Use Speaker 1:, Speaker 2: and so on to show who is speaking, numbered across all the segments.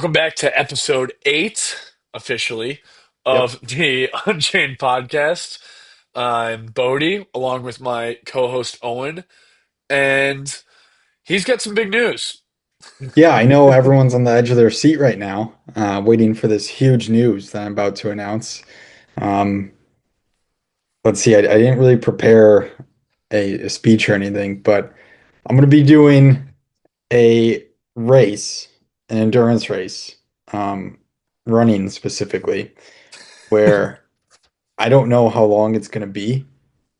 Speaker 1: Welcome back to episode 8, officially,
Speaker 2: Yep.
Speaker 1: of the Unchained podcast. I'm Bodie, along with my co host Owen, and he's got some big news.
Speaker 2: Yeah, I know everyone's on the edge of their seat right now, waiting for this huge news that I'm about to announce. Um, let's see, I didn't really prepare a speech or anything, but I'm going to be doing a race, an endurance race, um, running specifically, where I don't know how long it's going to be.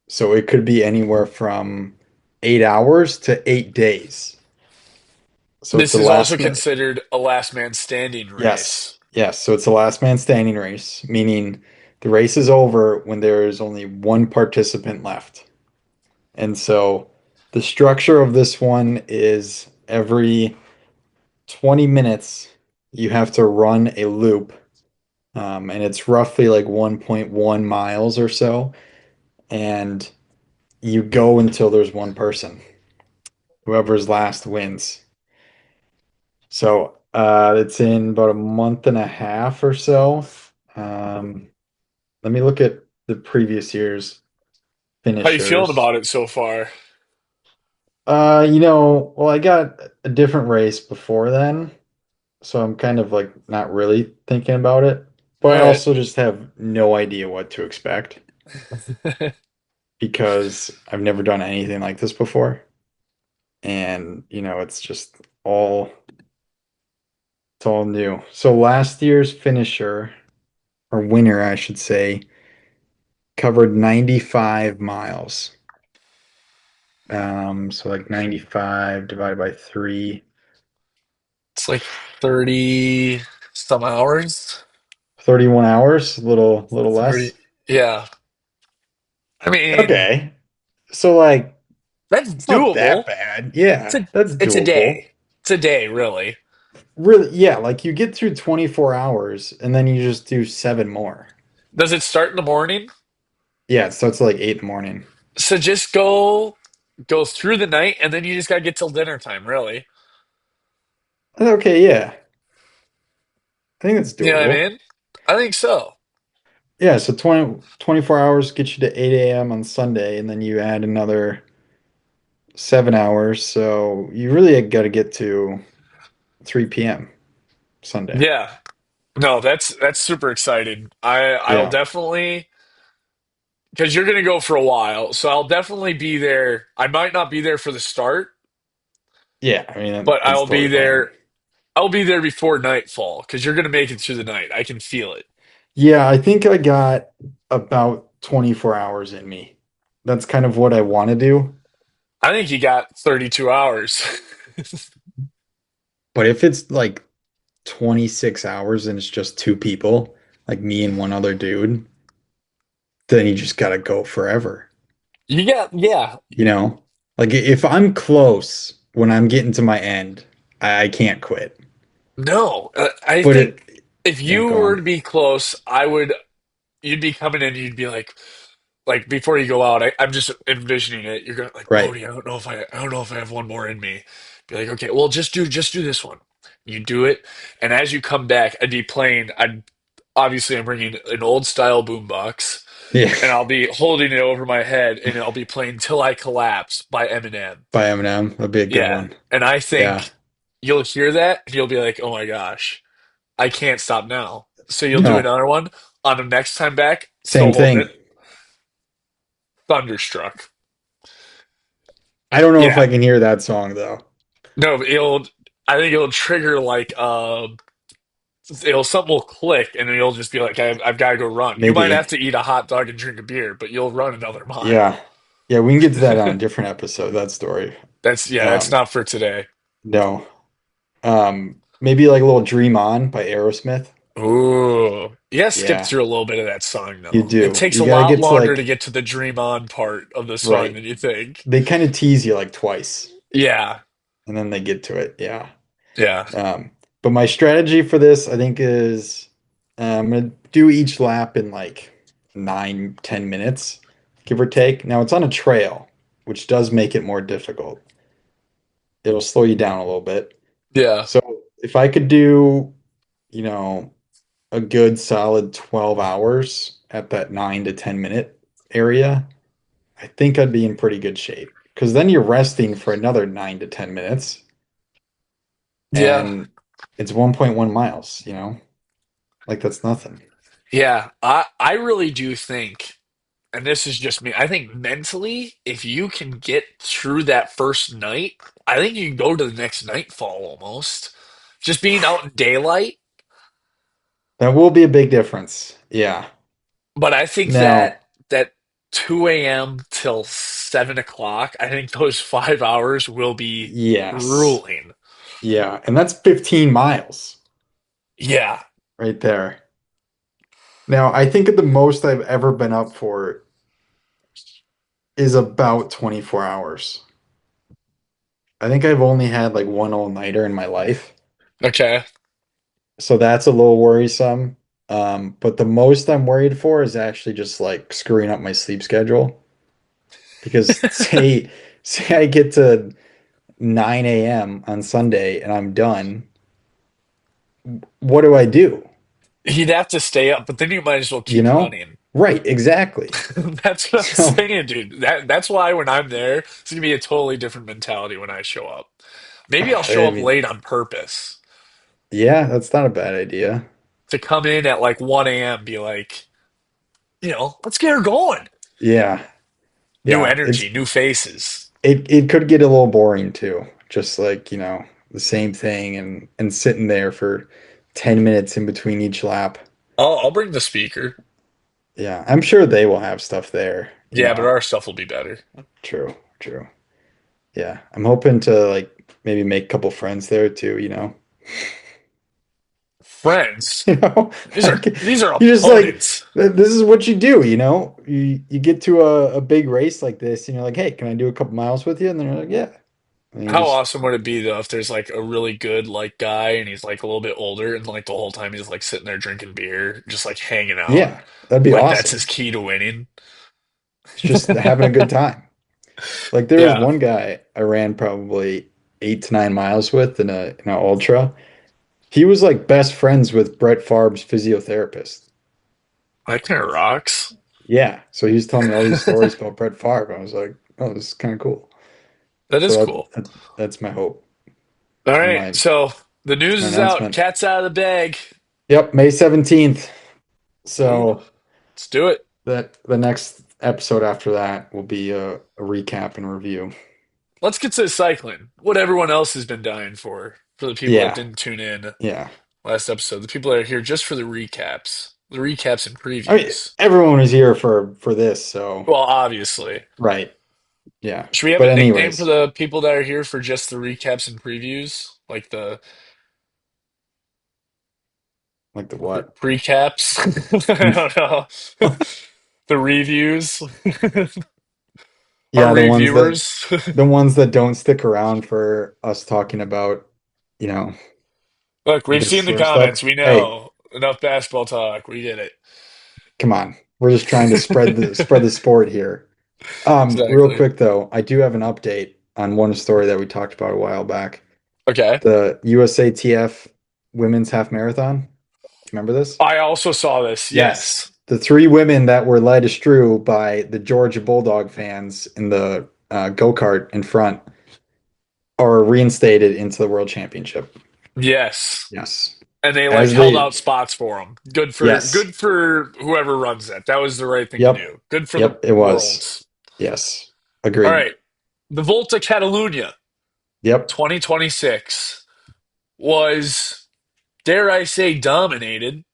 Speaker 2: So it could be anywhere from 8 hours to 8 days. So it's
Speaker 1: This
Speaker 2: the
Speaker 1: is also
Speaker 2: last minute.
Speaker 1: considered a last man standing
Speaker 2: Yes,
Speaker 1: race.
Speaker 2: yes. So it's a last man standing race, meaning the race is over when there is only one participant left. And so the structure of this one is every 20 minutes you have to run a loop, and it's roughly like 1.1 miles or so, and you go until there's one person. Whoever's last wins. So it's in about a month and a half or so. Um, Let me look at the previous year's
Speaker 1: How you feeling
Speaker 2: finishers.
Speaker 1: about it so far?
Speaker 2: Well, I got a different race before then, so I'm kind of like not really thinking about it.
Speaker 1: All
Speaker 2: But I
Speaker 1: right.
Speaker 2: also just have no idea what to expect because I've never done anything like this before. And, it's just all it's all new. So last year's finisher, or winner, I should say, covered 95 miles. So like 95 divided by 3,
Speaker 1: It's like 30 some hours.
Speaker 2: 31 hours, little
Speaker 1: 30.
Speaker 2: less.
Speaker 1: Yeah. I mean,
Speaker 2: Okay. So like
Speaker 1: that's
Speaker 2: it's not that
Speaker 1: doable.
Speaker 2: bad.
Speaker 1: It's
Speaker 2: Yeah,
Speaker 1: a
Speaker 2: that's
Speaker 1: it's a
Speaker 2: doable.
Speaker 1: day. It's a day, really.
Speaker 2: Really, yeah, like you get through 24 hours and then you just do 7 more.
Speaker 1: Does it start in the morning?
Speaker 2: Yeah, it starts at like 8 in the morning.
Speaker 1: So just go through the night, and then you just gotta get till dinner time, really.
Speaker 2: Okay, yeah. I think that's
Speaker 1: You know what I
Speaker 2: doable.
Speaker 1: mean? I think so.
Speaker 2: Yeah, so 24 hours gets you to 8 a.m. on Sunday, and then you add another 7 hours. So you really got to get to 3 p.m. Sunday.
Speaker 1: Yeah. No, that's super exciting. I'll
Speaker 2: Yeah.
Speaker 1: definitely, because you're gonna go for a while, so I'll definitely be there. I might not be there for the start,
Speaker 2: Yeah, I mean,
Speaker 1: but
Speaker 2: that's
Speaker 1: I'll be
Speaker 2: totally fine.
Speaker 1: there. I'll be there before nightfall because you're gonna make it through the night. I can feel it.
Speaker 2: Yeah, I think I got about 24 hours in me. That's kind of what I want to do.
Speaker 1: I think you got 32 hours.
Speaker 2: But if it's like 26 hours and it's just two people, like me and one other dude, then you just gotta go forever.
Speaker 1: You got, yeah.
Speaker 2: You know? Like if I'm close when I'm getting to my end, I can't quit.
Speaker 1: No, I
Speaker 2: But it,
Speaker 1: think if
Speaker 2: yeah,
Speaker 1: you
Speaker 2: go
Speaker 1: were
Speaker 2: on.
Speaker 1: to be close, I would. You'd be coming in. You'd be like before you go out. I'm just envisioning it. You're going like,
Speaker 2: Right.
Speaker 1: Bodie, I don't know if I have one more in me. Be like, okay, well, just do this one. You do it, and as you come back, I'd be playing. I'm bringing an old style boombox,
Speaker 2: Yeah.
Speaker 1: and I'll be holding it over my head, and I'll be playing "Till I Collapse" by Eminem.
Speaker 2: By Eminem, that'd be a good
Speaker 1: Yeah,
Speaker 2: one.
Speaker 1: and I
Speaker 2: Yeah.
Speaker 1: think you'll hear that, and you'll be like, oh my gosh. I can't stop now. So you'll do
Speaker 2: No.
Speaker 1: another one on the next time back,
Speaker 2: Same
Speaker 1: still holding
Speaker 2: thing.
Speaker 1: it, thunderstruck.
Speaker 2: I don't know if
Speaker 1: Yeah.
Speaker 2: I can hear that song though.
Speaker 1: No, it'll I think it'll trigger like it'll something will click and then you'll just be like, I've got to go run. You might
Speaker 2: Maybe.
Speaker 1: have to eat a hot dog and drink a beer, but you'll run another mile.
Speaker 2: Yeah. Yeah, we can get to that on a different episode, that story.
Speaker 1: That's
Speaker 2: Um,
Speaker 1: not for today.
Speaker 2: no. Maybe like a little Dream On by Aerosmith.
Speaker 1: Ooh. You gotta skip
Speaker 2: Yeah,
Speaker 1: through a little bit of that song
Speaker 2: you
Speaker 1: though. It
Speaker 2: do.
Speaker 1: takes
Speaker 2: You
Speaker 1: a
Speaker 2: gotta
Speaker 1: lot
Speaker 2: get to
Speaker 1: longer to
Speaker 2: like,
Speaker 1: get to the dream on part of the song
Speaker 2: right.
Speaker 1: than you think.
Speaker 2: They kind of tease you like twice
Speaker 1: Yeah.
Speaker 2: and then they get to it. Yeah.
Speaker 1: Yeah.
Speaker 2: Um, but my strategy for this, I think, is I'm gonna do each lap in like 9, 10 minutes, give or take. Now it's on a trail, which does make it more difficult. It'll slow you down a little bit.
Speaker 1: Yeah.
Speaker 2: So if I could do you know, a good solid 12 hours at that 9 to 10 minute area, I think I'd be in pretty good shape. Because then you're resting for another 9 to 10 minutes
Speaker 1: Yeah.
Speaker 2: and it's 1.1 miles, Like that's nothing.
Speaker 1: Yeah. I really do think, and this is just me, I think mentally, if you can get through that first night, I think you can go to the next nightfall almost. Just being out in daylight.
Speaker 2: That will be a big difference. Yeah.
Speaker 1: But I think
Speaker 2: Now,
Speaker 1: that 2 a.m. till 7 o'clock, I think those 5 hours will be
Speaker 2: yes.
Speaker 1: grueling.
Speaker 2: Yeah. And that's 15 miles
Speaker 1: Yeah.
Speaker 2: right there. Now, I think the most I've ever been up for is about 24 hours. I think I've only had like one all-nighter in my life.
Speaker 1: Okay.
Speaker 2: So that's a little worrisome. But the most I'm worried for is actually just like screwing up my sleep schedule. Because say I get to 9 a.m. on Sunday and I'm done, what do I do?
Speaker 1: You'd have to stay up, but then you might as well
Speaker 2: You
Speaker 1: keep
Speaker 2: know?
Speaker 1: running.
Speaker 2: Right, exactly.
Speaker 1: That's what I'm
Speaker 2: So,
Speaker 1: saying, dude. That's why when I'm there, it's gonna be a totally different mentality when I show up. Maybe I'll show
Speaker 2: I
Speaker 1: up
Speaker 2: mean,
Speaker 1: late on purpose
Speaker 2: yeah, that's not a bad idea.
Speaker 1: to come in at like 1 a.m. Be like, let's get her going.
Speaker 2: Yeah,
Speaker 1: New
Speaker 2: yeah.
Speaker 1: energy, new faces.
Speaker 2: It could get a little boring too. Just like, the same thing and sitting there for 10 minutes in between each lap.
Speaker 1: I'll bring the speaker.
Speaker 2: Yeah, I'm sure they will have stuff there.
Speaker 1: Yeah, but our stuff will be better.
Speaker 2: True, true. Yeah, I'm hoping to like maybe make a couple friends there too.
Speaker 1: Friends.
Speaker 2: You know,
Speaker 1: These are
Speaker 2: like
Speaker 1: these are
Speaker 2: you just like
Speaker 1: opponents.
Speaker 2: this is what you do. You get to a big race like this and you're like, hey, can I do a couple miles with you? And they're like, yeah. And you
Speaker 1: How
Speaker 2: just
Speaker 1: awesome would it be though if there's like a really good like guy and he's like a little bit older and like the whole time he's like sitting there drinking beer, just like hanging out.
Speaker 2: yeah, that'd be
Speaker 1: Like that's
Speaker 2: awesome.
Speaker 1: his key to winning.
Speaker 2: It's just having a good time. Like there was
Speaker 1: Yeah.
Speaker 2: one guy I ran probably 8 to 9 miles with in a ultra. He was like best friends with Brett Favre's physiotherapist.
Speaker 1: That kind of rocks.
Speaker 2: Yeah, so he was telling me all these stories about Brett Favre. I was like, oh, this is kind of cool.
Speaker 1: That is
Speaker 2: So
Speaker 1: cool.
Speaker 2: that's my hope
Speaker 1: All
Speaker 2: and
Speaker 1: right.
Speaker 2: my
Speaker 1: So the
Speaker 2: it's
Speaker 1: news
Speaker 2: my
Speaker 1: is out.
Speaker 2: announcement.
Speaker 1: Cat's out of the bag.
Speaker 2: Yep, May 17th.
Speaker 1: Ooh,
Speaker 2: So
Speaker 1: let's do it.
Speaker 2: that the next episode after that will be a recap and review.
Speaker 1: Let's get to cycling. What everyone else has been dying for the people that
Speaker 2: Yeah,
Speaker 1: didn't tune in
Speaker 2: yeah.
Speaker 1: last episode. The people that are here just for the recaps and
Speaker 2: I mean,
Speaker 1: previews.
Speaker 2: everyone was here for this, so
Speaker 1: Well, obviously.
Speaker 2: right. Yeah.
Speaker 1: Should we have a
Speaker 2: But
Speaker 1: nickname for
Speaker 2: anyways,
Speaker 1: the people that are here for just the recaps and previews? Like the
Speaker 2: like the what?
Speaker 1: precaps? I don't know. The reviews? Our
Speaker 2: Yeah,
Speaker 1: reviewers?
Speaker 2: the ones that don't stick around for us talking about, you know,
Speaker 1: Look, we've
Speaker 2: this
Speaker 1: seen the
Speaker 2: sort of stuff.
Speaker 1: comments. We
Speaker 2: Hey,
Speaker 1: know. Enough basketball talk. We get it.
Speaker 2: come on. We're just trying to spread the sport here. Real
Speaker 1: Exactly.
Speaker 2: quick though, I do have an update on one story that we talked about a while back.
Speaker 1: Okay.
Speaker 2: The USATF women's half marathon. Do you remember this?
Speaker 1: I also saw this.
Speaker 2: Yes.
Speaker 1: Yes.
Speaker 2: The three women that were led astray by the Georgia Bulldog fans in the go-kart in front are reinstated into the world championship.
Speaker 1: Yes.
Speaker 2: Yes.
Speaker 1: And they like
Speaker 2: As
Speaker 1: held
Speaker 2: they,
Speaker 1: out spots for him. Good for
Speaker 2: yes.
Speaker 1: good for whoever runs it. That was the right thing to
Speaker 2: Yep.
Speaker 1: do. Good for the
Speaker 2: Yep, it was.
Speaker 1: worlds.
Speaker 2: Yes.
Speaker 1: All
Speaker 2: Agreed.
Speaker 1: right. The Volta Catalunya
Speaker 2: Yep.
Speaker 1: 2026 was, dare I say, dominated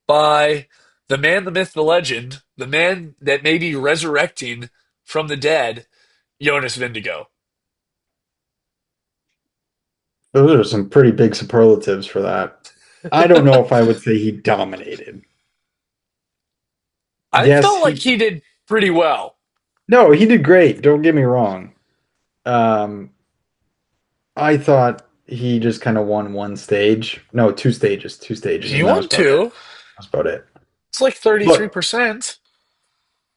Speaker 1: by the man, the myth, the legend, the man that may be resurrecting from the dead, Jonas Vindigo.
Speaker 2: Those are some pretty big superlatives for that. I don't know if I would say he dominated.
Speaker 1: I
Speaker 2: Yes,
Speaker 1: felt like
Speaker 2: he
Speaker 1: he did pretty well.
Speaker 2: no, he did great. Don't get me wrong. Um, I thought he just kind of won one stage. No, two stages,
Speaker 1: He
Speaker 2: and that was
Speaker 1: won
Speaker 2: about it.
Speaker 1: two.
Speaker 2: That's about it.
Speaker 1: It's like
Speaker 2: Look,
Speaker 1: 33%.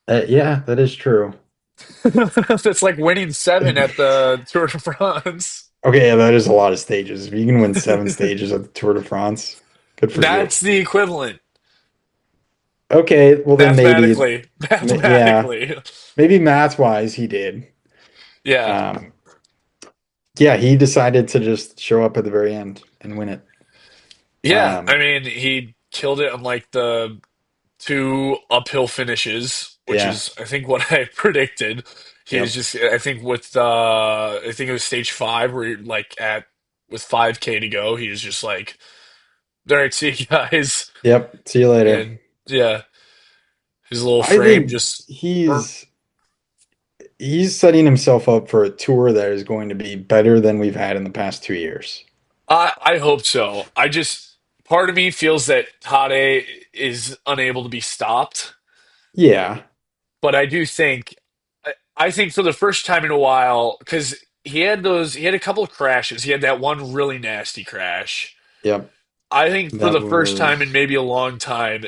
Speaker 2: yeah, that is true.
Speaker 1: That's like winning seven at the Tour de France.
Speaker 2: Okay, yeah, that is a lot of stages. If you can win 7 stages at the Tour de France, Good for you.
Speaker 1: That's the equivalent
Speaker 2: Okay, well then maybe,
Speaker 1: mathematically.
Speaker 2: yeah,
Speaker 1: Mathematically.
Speaker 2: maybe math wise he did.
Speaker 1: Yeah.
Speaker 2: Um, yeah, he decided to just show up at the very end and win it.
Speaker 1: Yeah. I
Speaker 2: Um,
Speaker 1: mean, he killed it on like the two uphill finishes, which
Speaker 2: yeah,
Speaker 1: is I think what I predicted. He was
Speaker 2: yep,
Speaker 1: just I think with I think it was stage five where he, like at with 5K to go, he was just like, all right, see you guys.
Speaker 2: yep. See you later.
Speaker 1: And yeah, his little
Speaker 2: I
Speaker 1: frame
Speaker 2: think
Speaker 1: just
Speaker 2: he's setting himself up for a tour that is going to be better than we've had in the past 2 years.
Speaker 1: I hope so. I just part of me feels that Tade is unable to be stopped,
Speaker 2: Yeah,
Speaker 1: but I do think I think for the first time in a while because he had a couple of crashes. He had that one really nasty crash.
Speaker 2: yep.
Speaker 1: I think for
Speaker 2: That
Speaker 1: the first time in
Speaker 2: was
Speaker 1: maybe a long time,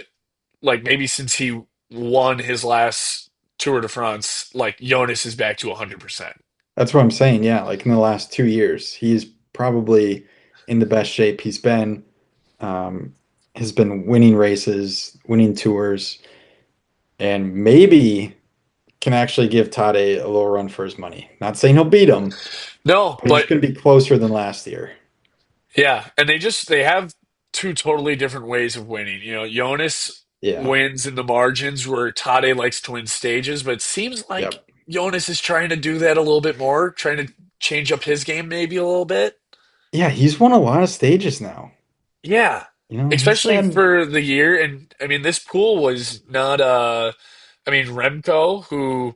Speaker 1: like maybe since he won his last Tour de France, like Jonas is back to 100%.
Speaker 2: that's what I'm saying. Yeah, like in the last 2 years, he's probably in the best shape he's been. Um, has been winning races, winning tours, and maybe can actually give Tade a little run for his money. Not saying he'll beat him,
Speaker 1: No,
Speaker 2: but he's
Speaker 1: but
Speaker 2: going to be closer than last year.
Speaker 1: yeah, and they have two totally different ways of winning. You know, Jonas
Speaker 2: Yeah.
Speaker 1: wins in the margins where Tade likes to win stages, but it seems like
Speaker 2: Yep.
Speaker 1: Jonas is trying to do that a little bit more, trying to change up his game maybe a little bit.
Speaker 2: Yeah, he's won a lot of stages now.
Speaker 1: Yeah.
Speaker 2: He's
Speaker 1: Especially
Speaker 2: had,
Speaker 1: for the year. And I mean this pool was not I mean Remco, who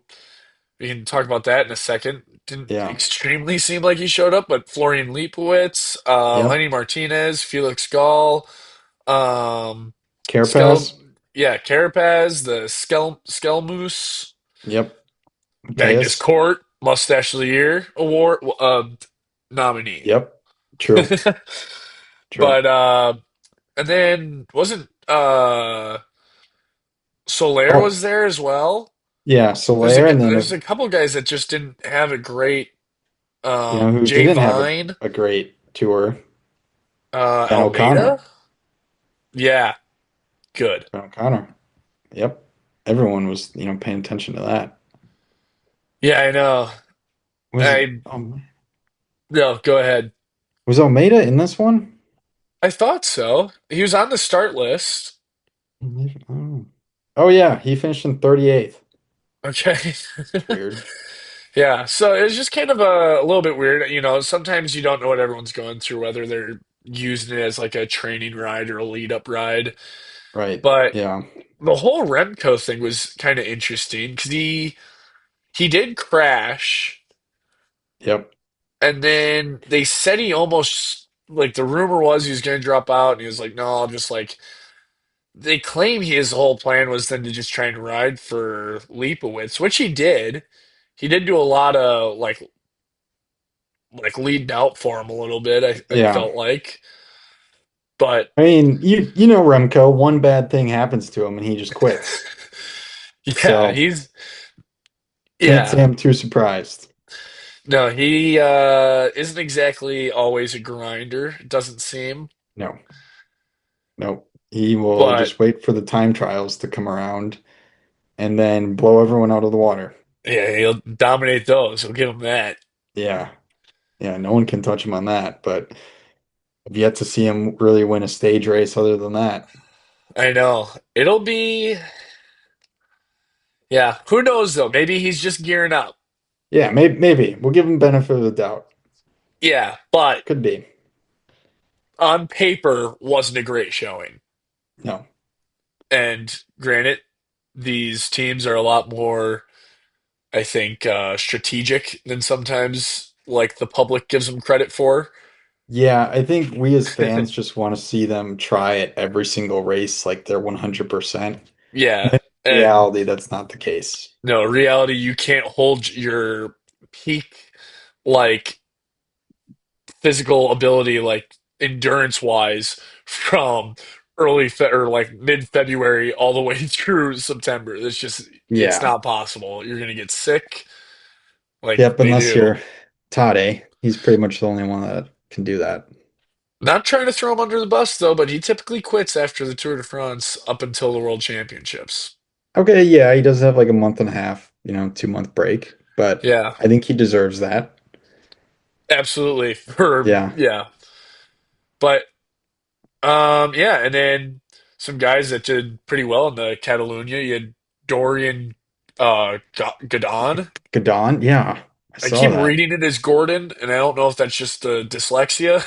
Speaker 1: we can talk about that in a second, didn't
Speaker 2: yeah.
Speaker 1: extremely seem like he showed up, but Florian Leipowitz,
Speaker 2: Yep.
Speaker 1: Lenny Martinez, Felix Gall, um Skel
Speaker 2: Carapaz.
Speaker 1: yeah, Carapaz, the Skelmoose,
Speaker 2: Yep.
Speaker 1: Magnus
Speaker 2: Mateus.
Speaker 1: Cort, Mustache of the Year award nominee.
Speaker 2: Yep. True. True.
Speaker 1: But and then wasn't Soler
Speaker 2: Oh,
Speaker 1: was there as well.
Speaker 2: yeah. Soler, and then
Speaker 1: There's a couple guys that just didn't have a great
Speaker 2: who
Speaker 1: Jay
Speaker 2: didn't have
Speaker 1: Vine,
Speaker 2: a great tour? Ben
Speaker 1: Almeida.
Speaker 2: O'Connor.
Speaker 1: Yeah, good.
Speaker 2: Ben O'Connor. Yep. Everyone was, paying attention to that.
Speaker 1: Yeah, I know.
Speaker 2: Was
Speaker 1: I
Speaker 2: um,
Speaker 1: no, go ahead.
Speaker 2: was Almeida in this one?
Speaker 1: I thought so. He was on the start list.
Speaker 2: Oh. Oh yeah, he finished in 38th.
Speaker 1: Okay.
Speaker 2: It's weird.
Speaker 1: Yeah, so it was just kind of a little bit weird. You know, sometimes you don't know what everyone's going through, whether they're using it as like a training ride or a lead up ride.
Speaker 2: Right.
Speaker 1: But
Speaker 2: Yeah.
Speaker 1: the whole Remco thing was kind of interesting because he did crash,
Speaker 2: Yep.
Speaker 1: and then they said he almost like the rumor was he was going to drop out, and he was like, "No, I'll just like." They claim his whole plan was then to just try and ride for Leapowitz, which he did. He did do a lot of like leading out for him a little bit. I
Speaker 2: Yeah.
Speaker 1: felt like, but
Speaker 2: I mean, you know Remco, one bad thing happens to him and he just quits.
Speaker 1: yeah,
Speaker 2: So
Speaker 1: he's
Speaker 2: can't
Speaker 1: yeah.
Speaker 2: say I'm too surprised.
Speaker 1: No, he isn't exactly always a grinder, it doesn't seem.
Speaker 2: No, no. He will
Speaker 1: But
Speaker 2: just wait for the time trials to come around and then blow everyone out of the water.
Speaker 1: yeah, he'll dominate those. We'll give him that.
Speaker 2: Yeah. Yeah, no one can touch him on that, but I've yet to see him really win a stage race other than that.
Speaker 1: I know. It'll be yeah, who knows though? Maybe he's just gearing up.
Speaker 2: Yeah, maybe. We'll give him benefit of the doubt.
Speaker 1: Yeah, but
Speaker 2: Could be.
Speaker 1: on paper wasn't a great showing.
Speaker 2: No.
Speaker 1: And granted, these teams are a lot more, I think, strategic than sometimes like the public gives them credit for.
Speaker 2: Yeah, I think we as fans just want to see them try at every single race like they're 100%.
Speaker 1: Yeah,
Speaker 2: When in
Speaker 1: and
Speaker 2: reality, that's not the case.
Speaker 1: no, reality, you can't hold your peak like physical ability, like endurance wise, from or like mid February all the way through September. It's
Speaker 2: Yeah.
Speaker 1: not possible. You're gonna get sick like
Speaker 2: Yep,
Speaker 1: they
Speaker 2: unless
Speaker 1: do.
Speaker 2: you're Tade. He's pretty much the only one that can do that.
Speaker 1: Not trying to throw him under the bus though, but he typically quits after the Tour de France up until the World Championships.
Speaker 2: Okay, yeah, he does have like a month and a half, 2-month break, but
Speaker 1: Yeah,
Speaker 2: I think he deserves that.
Speaker 1: absolutely. For
Speaker 2: Yeah.
Speaker 1: yeah, but yeah, and then some guys that did pretty well in the Catalunya. You had Dorian Gadon.
Speaker 2: Gadon, yeah, I
Speaker 1: I
Speaker 2: saw
Speaker 1: keep
Speaker 2: that.
Speaker 1: reading it as Gordon, and I don't know if that's just dyslexia,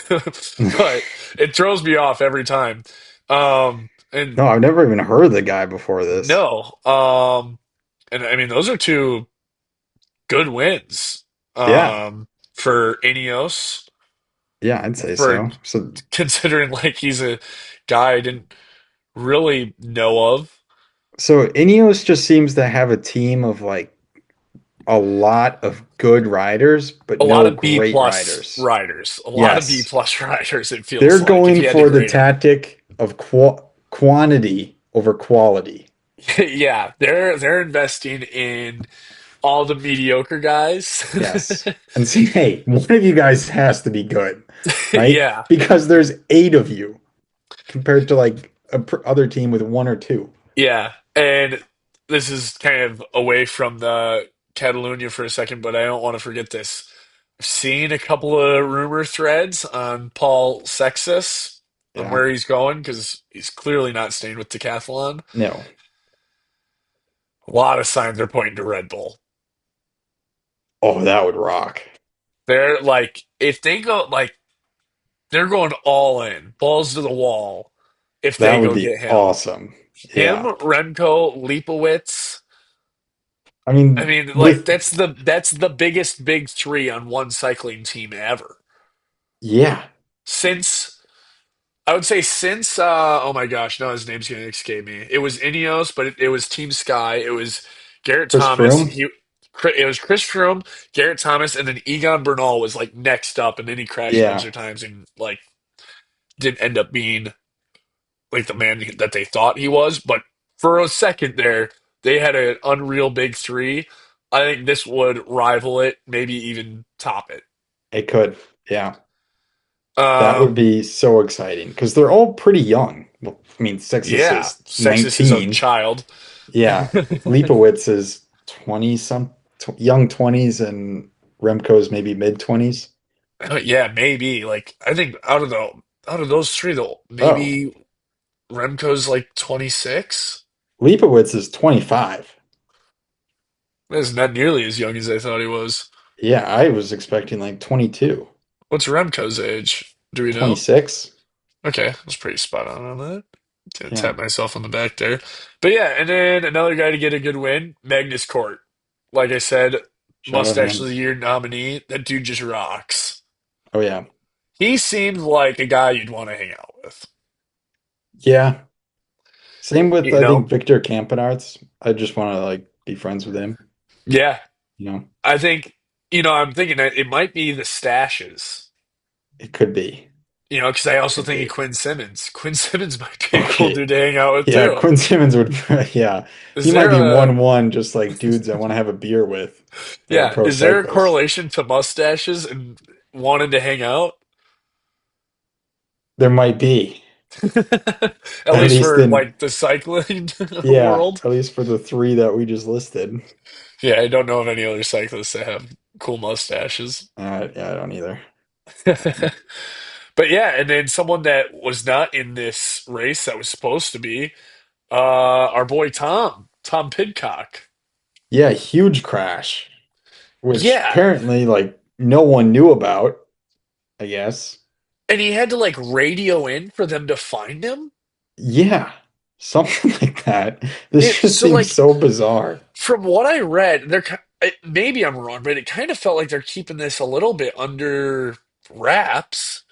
Speaker 1: but it throws me off every time. And
Speaker 2: No, I've never even heard of the guy before this.
Speaker 1: no, and I mean those are two good wins
Speaker 2: Yeah,
Speaker 1: for Ineos
Speaker 2: yeah, I'd say
Speaker 1: for
Speaker 2: so. So,
Speaker 1: considering like he's a guy I didn't really know of.
Speaker 2: so Ineos just seems to have a team of like a lot of good riders, but
Speaker 1: A lot
Speaker 2: no
Speaker 1: of B
Speaker 2: great
Speaker 1: plus
Speaker 2: riders.
Speaker 1: riders, a lot of B
Speaker 2: Yes,
Speaker 1: plus riders. It
Speaker 2: they're
Speaker 1: feels like if
Speaker 2: going
Speaker 1: you had to
Speaker 2: for the
Speaker 1: grade them.
Speaker 2: tactic of quantity over quality.
Speaker 1: Yeah, they're investing in all the mediocre guys.
Speaker 2: Yes. And see, hey, one of you guys has to be good, right?
Speaker 1: Yeah,
Speaker 2: Because there's 8 of you compared to like a other team with 1 or 2.
Speaker 1: yeah. And this is kind of away from the Catalunya for a second, but I don't want to forget this. I've seen a couple of rumor threads on Paul Sextus on
Speaker 2: Yeah.
Speaker 1: where he's going because he's clearly not staying with Decathlon.
Speaker 2: No.
Speaker 1: A lot of signs are pointing to Red Bull.
Speaker 2: Oh, that would rock.
Speaker 1: They're like, if they go like they're going all in, balls to the wall if
Speaker 2: That
Speaker 1: they
Speaker 2: would
Speaker 1: go
Speaker 2: be
Speaker 1: get him.
Speaker 2: awesome.
Speaker 1: Him,
Speaker 2: Yeah.
Speaker 1: Remco, Leipowitz.
Speaker 2: I
Speaker 1: I
Speaker 2: mean,
Speaker 1: mean, like
Speaker 2: with
Speaker 1: that's the biggest big three on one cycling team ever.
Speaker 2: yeah,
Speaker 1: Since I would say since oh my gosh, no, his name's gonna escape me. It was Ineos, but it was Team Sky. It was Garrett
Speaker 2: Chris
Speaker 1: Thomas.
Speaker 2: Froome.
Speaker 1: It was Chris Froome, Garrett Thomas, and then Egan Bernal was like next up, and then he crashed a bunch
Speaker 2: Yeah,
Speaker 1: of times and like didn't end up being like the man that they thought he was. But for a second there, they had an unreal big three. I think this would rival it, maybe even top it.
Speaker 2: it could. Yeah. That would
Speaker 1: Um,
Speaker 2: be so exciting because they're all pretty young. Well, I mean, Sextus
Speaker 1: yeah,
Speaker 2: is
Speaker 1: Sextus is a
Speaker 2: 19.
Speaker 1: child.
Speaker 2: Yeah. Leipowitz is 20 some young 20s and Remco's maybe mid 20s.
Speaker 1: Yeah, maybe. Like I think out of those three, though,
Speaker 2: Oh,
Speaker 1: maybe Remco's like 26.
Speaker 2: Leipowitz is 25.
Speaker 1: That's not nearly as young as I thought he was.
Speaker 2: Yeah, I was expecting like 22,
Speaker 1: What's Remco's age? Do we know?
Speaker 2: 26.
Speaker 1: Okay, I was pretty spot on that. Gonna
Speaker 2: Yeah.
Speaker 1: tap myself on the back there. But yeah, and then another guy to get a good win, Magnus Cort. Like I said,
Speaker 2: Shout out
Speaker 1: Mustache
Speaker 2: him.
Speaker 1: of the Year nominee. That dude just rocks.
Speaker 2: Oh yeah.
Speaker 1: He seems like a guy you'd want to hang out with.
Speaker 2: Yeah. Same with
Speaker 1: You
Speaker 2: I
Speaker 1: know?
Speaker 2: think Victor Campenarts. I just want to like be friends with him,
Speaker 1: Yeah,
Speaker 2: you know.
Speaker 1: I think, I'm thinking that it might be the stashes.
Speaker 2: It could be.
Speaker 1: Because I also
Speaker 2: Could
Speaker 1: think of
Speaker 2: be.
Speaker 1: Quinn Simmons. Quinn Simmons might be a cool
Speaker 2: Okay.
Speaker 1: dude to hang out with
Speaker 2: Yeah,
Speaker 1: too.
Speaker 2: Quinn Simmons would yeah. He
Speaker 1: Is
Speaker 2: might
Speaker 1: there
Speaker 2: be
Speaker 1: a
Speaker 2: 1-1 just like dudes I want to have a beer with that are
Speaker 1: yeah,
Speaker 2: pro
Speaker 1: is there a
Speaker 2: cyclists.
Speaker 1: correlation to mustaches and wanting to hang out?
Speaker 2: There might be.
Speaker 1: At
Speaker 2: At
Speaker 1: least
Speaker 2: least
Speaker 1: for
Speaker 2: in
Speaker 1: like the cycling
Speaker 2: yeah,
Speaker 1: world.
Speaker 2: at least for the 3 that we just listed.
Speaker 1: Yeah, I don't know of any other cyclists that have cool mustaches.
Speaker 2: Yeah, I don't either.
Speaker 1: But yeah, and then someone that was not in this race that was supposed to be, our boy Tom Pidcock.
Speaker 2: Yeah, huge crash, which
Speaker 1: Yeah,
Speaker 2: apparently like no one knew about, I guess.
Speaker 1: and he had to like radio in for them to find him.
Speaker 2: Yeah, something like that. This
Speaker 1: It
Speaker 2: just
Speaker 1: so
Speaker 2: seems
Speaker 1: like
Speaker 2: so bizarre.
Speaker 1: from what I read, maybe I'm wrong, but it kind of felt like they're keeping this a little bit under wraps.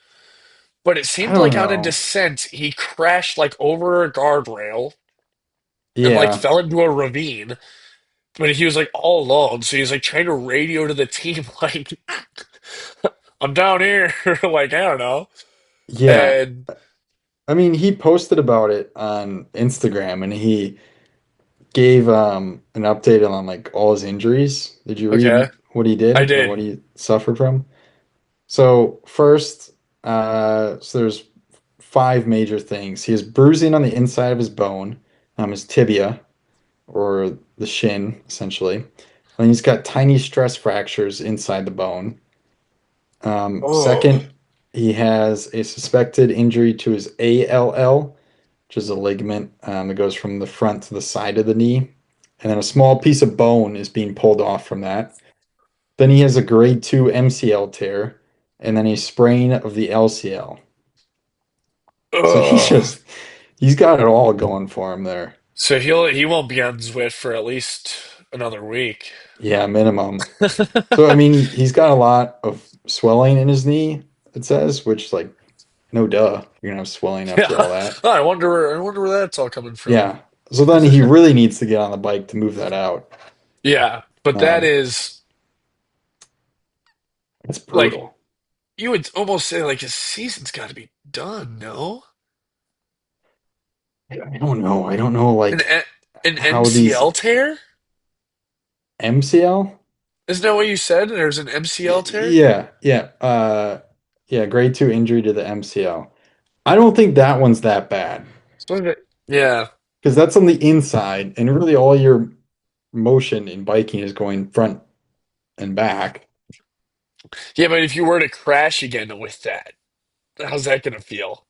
Speaker 1: But it
Speaker 2: I
Speaker 1: seemed
Speaker 2: don't
Speaker 1: like on a
Speaker 2: know.
Speaker 1: descent, he crashed like over a guardrail and like
Speaker 2: Yeah,
Speaker 1: fell into a ravine. But he was like all alone, so he was like trying to radio to the team, like, I'm down here, like, I don't know.
Speaker 2: yeah.
Speaker 1: And
Speaker 2: I mean, he posted about it on Instagram and he gave an update on like all his injuries. Did you
Speaker 1: okay,
Speaker 2: read what he
Speaker 1: I
Speaker 2: did or what
Speaker 1: did.
Speaker 2: he suffered from? So first, So there's five major things. He has bruising on the inside of his bone, his tibia or the shin, essentially. And he's got tiny stress fractures inside the bone.
Speaker 1: Oh.
Speaker 2: Second, he has a suspected injury to his ALL, which is a ligament that goes from the front to the side of the knee. And then a small piece of bone is being pulled off from that. Then he has a grade 2 MCL tear, and then a sprain of the LCL. So
Speaker 1: Ugh.
Speaker 2: he's got it all going for him there.
Speaker 1: So he won't be on Zwift for at least another week.
Speaker 2: Yeah, minimum. So I mean, he's got a lot of swelling in his knee, it says, which like no duh, you're gonna have swelling after all
Speaker 1: Yeah.
Speaker 2: that.
Speaker 1: I wonder where that's all coming from.
Speaker 2: Yeah. So then he really needs to get on the bike to move that out.
Speaker 1: Yeah, but that
Speaker 2: Um,
Speaker 1: is
Speaker 2: it's
Speaker 1: like
Speaker 2: brutal.
Speaker 1: you would almost say like his season's got to be done, no?
Speaker 2: I don't know. I don't know
Speaker 1: An
Speaker 2: like
Speaker 1: A- an
Speaker 2: how these
Speaker 1: MCL tear?
Speaker 2: MCL.
Speaker 1: Isn't that what you said? There's an MCL tear?
Speaker 2: Yeah, grade 2 injury to the MCL. I don't think that one's that bad
Speaker 1: Yeah.
Speaker 2: because that's on the inside, and really all your motion in biking is going front and back.
Speaker 1: Yeah, but if you were to crash again with that, how's that gonna feel?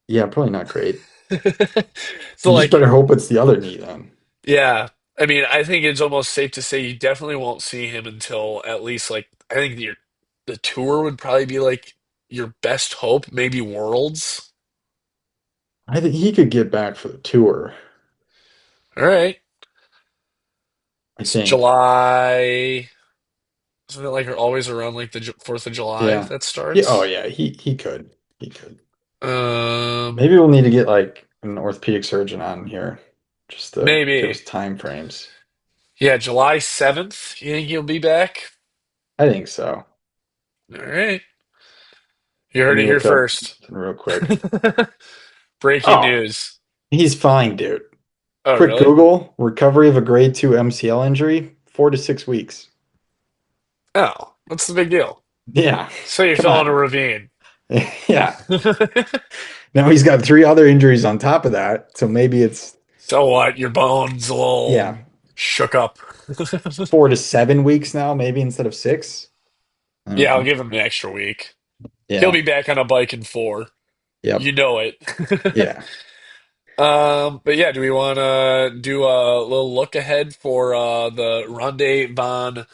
Speaker 2: Yeah, probably not great.
Speaker 1: So
Speaker 2: You just
Speaker 1: like,
Speaker 2: better hope it's the other knee then.
Speaker 1: yeah. I mean, I think it's almost safe to say you definitely won't see him until at least like I think the tour would probably be like your best hope, maybe Worlds.
Speaker 2: I think he could get back for the tour.
Speaker 1: All right.
Speaker 2: I
Speaker 1: It's
Speaker 2: think.
Speaker 1: July. Isn't it like always around like the 4th of July
Speaker 2: Yeah.
Speaker 1: that
Speaker 2: Yeah. Oh
Speaker 1: starts?
Speaker 2: yeah. He could. He could.
Speaker 1: Um,
Speaker 2: Maybe we'll need to get like an orthopedic surgeon on here just to give
Speaker 1: maybe.
Speaker 2: us time frames.
Speaker 1: Yeah, July 7th. You think he'll be back?
Speaker 2: I think so.
Speaker 1: All right. You
Speaker 2: Let
Speaker 1: heard
Speaker 2: me
Speaker 1: it here
Speaker 2: look up
Speaker 1: first.
Speaker 2: something real quick.
Speaker 1: Breaking
Speaker 2: Oh,
Speaker 1: news.
Speaker 2: he's fine, dude.
Speaker 1: Oh,
Speaker 2: Quick
Speaker 1: really?
Speaker 2: Google, recovery of a grade 2 MCL injury, 4 to 6 weeks.
Speaker 1: Oh, what's the big deal?
Speaker 2: Yeah,
Speaker 1: So you
Speaker 2: come
Speaker 1: fell in a
Speaker 2: on.
Speaker 1: ravine.
Speaker 2: Yeah. Now he's got three other injuries on top of that, so maybe it's
Speaker 1: So what? Your bones a
Speaker 2: yeah,
Speaker 1: little shook up.
Speaker 2: 4 to 7 weeks now, maybe instead of 6. I don't
Speaker 1: Yeah, I'll
Speaker 2: know.
Speaker 1: give him an extra week. He'll
Speaker 2: Yeah.
Speaker 1: be back on a bike in 4.
Speaker 2: Yep.
Speaker 1: You know it.
Speaker 2: Yeah.
Speaker 1: But yeah, do we want to do a little look ahead for the Ronde van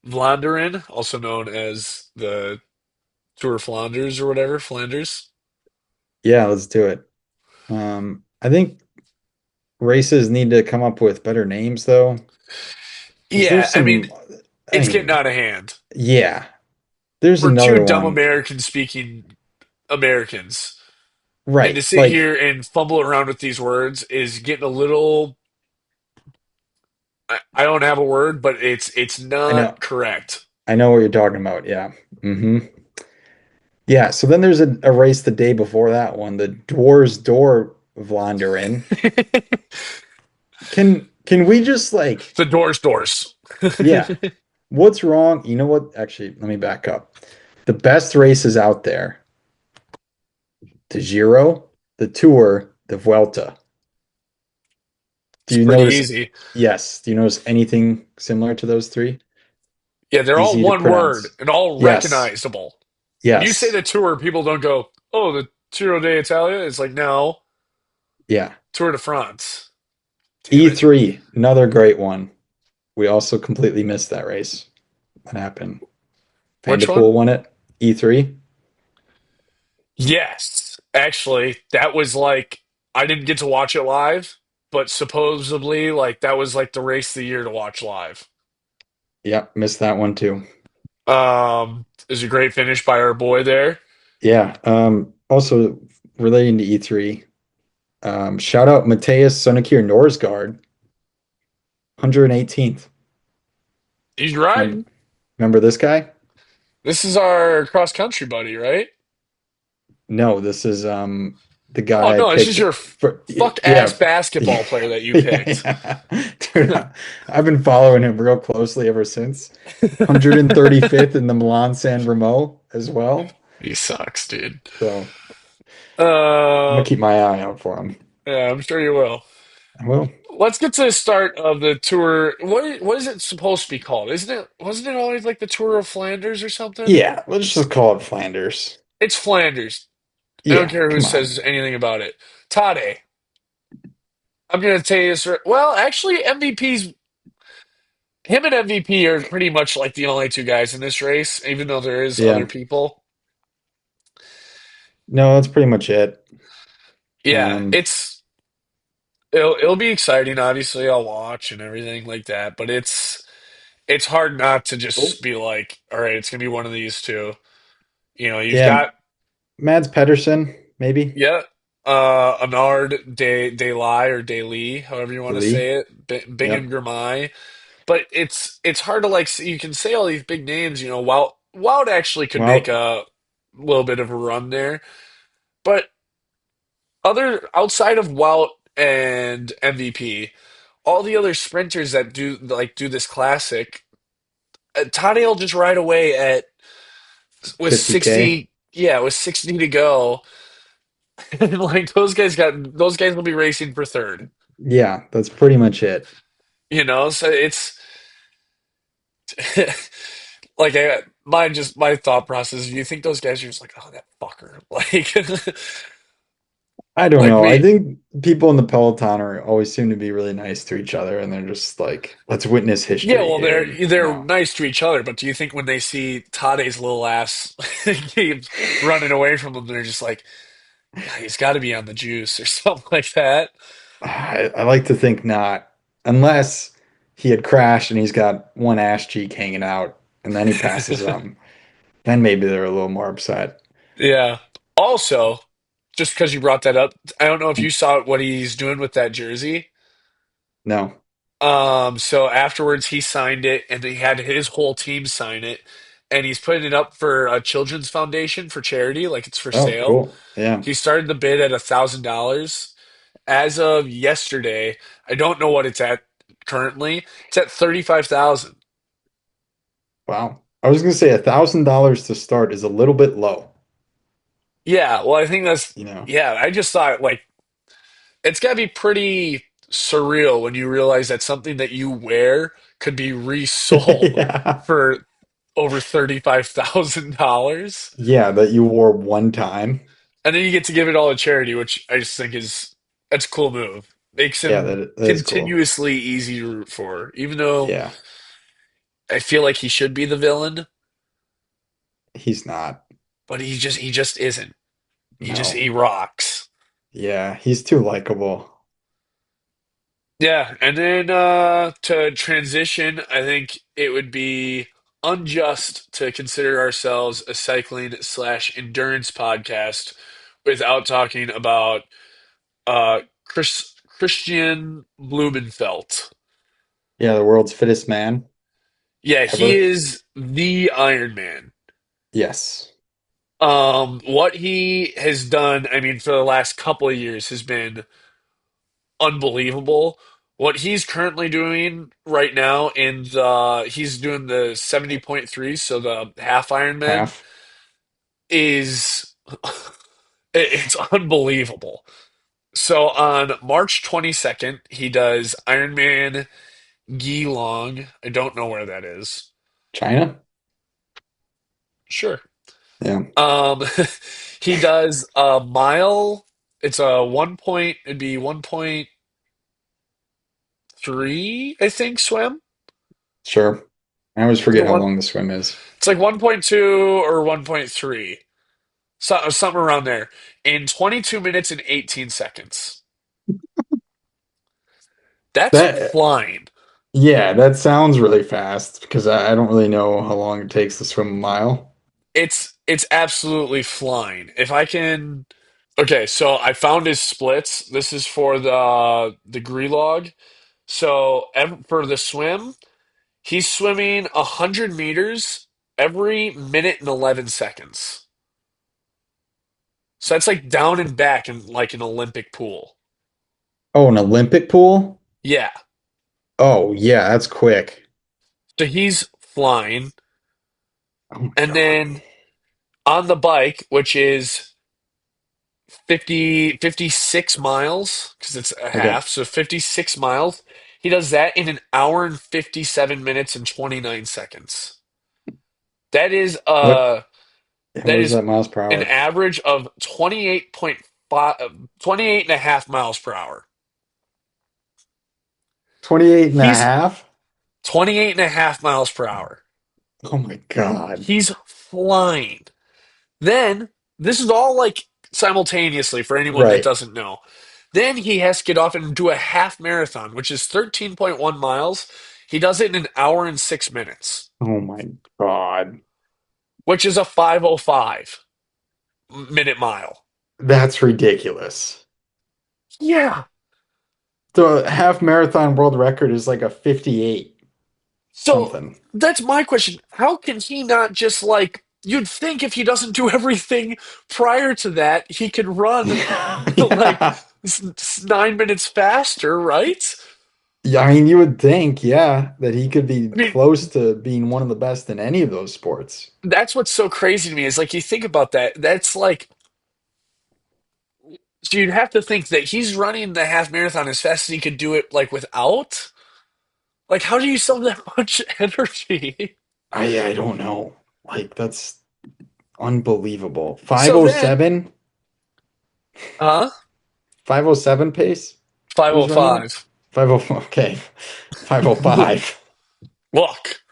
Speaker 1: Vlaanderen, also known as the Tour of Flanders or whatever, Flanders?
Speaker 2: Yeah, let's do it. I think races need to come up with better names though, because
Speaker 1: Yeah,
Speaker 2: there's
Speaker 1: I mean,
Speaker 2: some, I
Speaker 1: it's getting
Speaker 2: mean,
Speaker 1: out of hand.
Speaker 2: yeah, there's
Speaker 1: We're two
Speaker 2: another
Speaker 1: dumb
Speaker 2: one.
Speaker 1: American speaking Americans. And to
Speaker 2: Right.
Speaker 1: sit
Speaker 2: Like
Speaker 1: here and fumble around with these words is getting a little, I don't have a word, but it's
Speaker 2: I know
Speaker 1: not correct.
Speaker 2: I know what you're talking about. Yeah. Yeah, so then there's a race the day before that one, the Dwars Door Vlaanderen. Can we just like
Speaker 1: The doors.
Speaker 2: yeah, what's wrong? You know what? Actually, let me back up. The best races out there, the Giro, the Tour, the Vuelta. Do
Speaker 1: It's
Speaker 2: you
Speaker 1: pretty
Speaker 2: notice?
Speaker 1: easy.
Speaker 2: Yes. Do you notice anything similar to those three?
Speaker 1: Yeah, they're all
Speaker 2: Easy to
Speaker 1: one word
Speaker 2: pronounce.
Speaker 1: and all
Speaker 2: Yes.
Speaker 1: recognizable. When you say
Speaker 2: Yes.
Speaker 1: the tour, people don't go, "Oh, the Giro d'Italia." It's like, no,
Speaker 2: Yeah.
Speaker 1: Tour de France. Damn it.
Speaker 2: E3, another great one. We also completely missed that race. What happened?
Speaker 1: Which one?
Speaker 2: Vanderpool won it. E3.
Speaker 1: Yes, actually, that was like I didn't get to watch it live, but supposedly like that was like the race of the year to watch live.
Speaker 2: Yep, missed that one too.
Speaker 1: It was a great finish by our boy there.
Speaker 2: Yeah. Also relating to E3, shout out Mateus Sonakir Norsgaard, 118th.
Speaker 1: He's
Speaker 2: Remember,
Speaker 1: riding.
Speaker 2: remember this guy?
Speaker 1: This is our cross country buddy, right?
Speaker 2: No, this is the
Speaker 1: Oh
Speaker 2: guy I
Speaker 1: no, this is
Speaker 2: picked
Speaker 1: your
Speaker 2: for
Speaker 1: fuck
Speaker 2: yeah.
Speaker 1: ass basketball player that you
Speaker 2: Yeah,
Speaker 1: picked.
Speaker 2: yeah. Dude, I've been following him real closely ever since. 135th in the Milan San Remo as well.
Speaker 1: He sucks, dude.
Speaker 2: So I'm gonna
Speaker 1: Uh,
Speaker 2: keep my eye out for him.
Speaker 1: yeah, I'm sure you will.
Speaker 2: I will.
Speaker 1: Let's get to the start of the tour. What is it supposed to be called? Isn't it? Wasn't it always like the Tour of Flanders or something?
Speaker 2: Yeah, let's just call it Flanders.
Speaker 1: It's Flanders. I don't
Speaker 2: Yeah,
Speaker 1: care who
Speaker 2: come on.
Speaker 1: says anything about it. Tade, I'm gonna tell you this. Well, actually, MVP's him and MVP are pretty much like the only two guys in this race, even though there is other
Speaker 2: Yeah.
Speaker 1: people.
Speaker 2: No, that's pretty much it.
Speaker 1: Yeah,
Speaker 2: Um,
Speaker 1: it'll be exciting. Obviously, I'll watch and everything like that. But it's hard not to
Speaker 2: oh,
Speaker 1: just be like, all right, it's gonna be one of these two. You know, you've
Speaker 2: yeah,
Speaker 1: got
Speaker 2: Mads Pedersen, maybe.
Speaker 1: yeah, Anard de Lie or De Lee, however you want to
Speaker 2: Lee.
Speaker 1: say it, Bingham
Speaker 2: Yep.
Speaker 1: Girmay. But it's hard to like you can say all these big names. You know, Wout actually could make
Speaker 2: Well,
Speaker 1: a little bit of a run there, but other outside of Wout and MVP, all the other sprinters that do this classic, Tadej will just ride away at with
Speaker 2: 50K.
Speaker 1: 60. Yeah, with 60 to go, and like those guys will be racing for third.
Speaker 2: Yeah, that's pretty much it.
Speaker 1: You know, so it's like my thought process. Do you think those guys are just like, oh, that fucker, like,
Speaker 2: I don't
Speaker 1: like
Speaker 2: know. I
Speaker 1: we.
Speaker 2: think people in the Peloton are always seem to be really nice to each other, and they're just like, let's witness
Speaker 1: Yeah,
Speaker 2: history
Speaker 1: well,
Speaker 2: here.
Speaker 1: they're
Speaker 2: And,
Speaker 1: they're nice to each other, but do you think when they see Tade's little ass keeps running away from them, they're just like, "Yeah, he's got to be on the juice or something like that?"
Speaker 2: I like to think not, unless he had crashed and he's got one ass cheek hanging out, and then he passes them. Then maybe they're a little more upset.
Speaker 1: Yeah. Also, just because you brought that up, I don't know if you saw what he's doing with that jersey.
Speaker 2: No.
Speaker 1: So afterwards he signed it and he had his whole team sign it and he's putting it up for a children's foundation for charity, like it's for
Speaker 2: Oh,
Speaker 1: sale.
Speaker 2: cool. Yeah.
Speaker 1: He started the bid at $1,000. As of yesterday, I don't know what it's at currently. It's at 35,000.
Speaker 2: Wow. I was gonna say $1,000 to start is a little bit low,
Speaker 1: Yeah, well, I think that's
Speaker 2: you know.
Speaker 1: yeah, I just thought like it's got to be pretty surreal when you realize that something that you wear could be resold
Speaker 2: Yeah.
Speaker 1: for over $35,000.
Speaker 2: Yeah, that you wore one time.
Speaker 1: And then you get to give it all to charity, which I just think is that's a cool move. Makes
Speaker 2: Yeah,
Speaker 1: him
Speaker 2: that is cool.
Speaker 1: continuously easy to root for, even though
Speaker 2: Yeah,
Speaker 1: I feel like he should be the villain,
Speaker 2: he's not.
Speaker 1: but he just isn't. He
Speaker 2: No.
Speaker 1: rocks.
Speaker 2: Yeah, he's too likable.
Speaker 1: Yeah, and then to transition, I think it would be unjust to consider ourselves a cycling slash endurance podcast without talking about Christian Blumenfeld.
Speaker 2: Yeah, the world's fittest man
Speaker 1: Yeah, he
Speaker 2: ever.
Speaker 1: is the Iron Man.
Speaker 2: Yes.
Speaker 1: What he has done, I mean, for the last couple of years has been unbelievable. What he's currently doing right now he's doing the 70.3, so the half Ironman
Speaker 2: Half.
Speaker 1: is it's unbelievable. So on March 22nd, he does Ironman Geelong. I don't know where that is.
Speaker 2: China?
Speaker 1: Sure.
Speaker 2: Yeah.
Speaker 1: Um, he does a mile. It's a it'd be 1.3, I think, swim.
Speaker 2: Sure. I always
Speaker 1: Is it
Speaker 2: forget how
Speaker 1: one?
Speaker 2: long the swim is.
Speaker 1: It's like 1.2 or 1.3. Something around there. In 22 minutes and 18 seconds. That's
Speaker 2: That
Speaker 1: flying.
Speaker 2: yeah, that sounds really fast because I don't really know how long it takes to swim a mile.
Speaker 1: It's absolutely flying. If I can Okay, so I found his splits. This is for the Grelog. So for the swim, he's swimming 100 meters every minute and 11 seconds. So that's like down and back in like an Olympic pool.
Speaker 2: Oh, an Olympic pool?
Speaker 1: Yeah.
Speaker 2: Oh, yeah, that's quick.
Speaker 1: So he's flying.
Speaker 2: Oh my
Speaker 1: And
Speaker 2: God.
Speaker 1: then On the bike, which is 56 miles, because it's a
Speaker 2: Okay.
Speaker 1: half, so 56 miles. He does that in an hour and 57 minutes and 29 seconds. That is
Speaker 2: What
Speaker 1: uh that
Speaker 2: what is
Speaker 1: is
Speaker 2: that miles per
Speaker 1: an
Speaker 2: hour?
Speaker 1: average of 28.5 28 and a half miles per hour.
Speaker 2: 28 and a
Speaker 1: He's
Speaker 2: half?
Speaker 1: 28 and a half miles per hour.
Speaker 2: Oh my God.
Speaker 1: He's flying. Then, this is all like simultaneously for anyone that
Speaker 2: Right.
Speaker 1: doesn't know. Then he has to get off and do a half marathon, which is 13.1 miles. He does it in an hour and 6 minutes,
Speaker 2: Oh my God.
Speaker 1: which is a 5:05 minute mile.
Speaker 2: That's ridiculous.
Speaker 1: Yeah.
Speaker 2: The half marathon world record is like a 58
Speaker 1: So
Speaker 2: something.
Speaker 1: that's my question. How can he not just like, you'd think if he doesn't do everything prior to that, he could run like
Speaker 2: Yeah.
Speaker 1: 9 minutes faster, right?
Speaker 2: Yeah, I mean, you would think, yeah, that he could be
Speaker 1: I mean,
Speaker 2: close to being one of the best in any of those sports.
Speaker 1: that's what's so crazy to me is like you think about that. That's like, so you'd have to think that he's running the half marathon as fast as he could do it like without. Like, how do you sell that much energy?
Speaker 2: I don't know. Like that's unbelievable.
Speaker 1: So then,
Speaker 2: 507,
Speaker 1: huh?
Speaker 2: 507 pace he was running at?
Speaker 1: 5:05.
Speaker 2: 50 okay. 505.
Speaker 1: Look.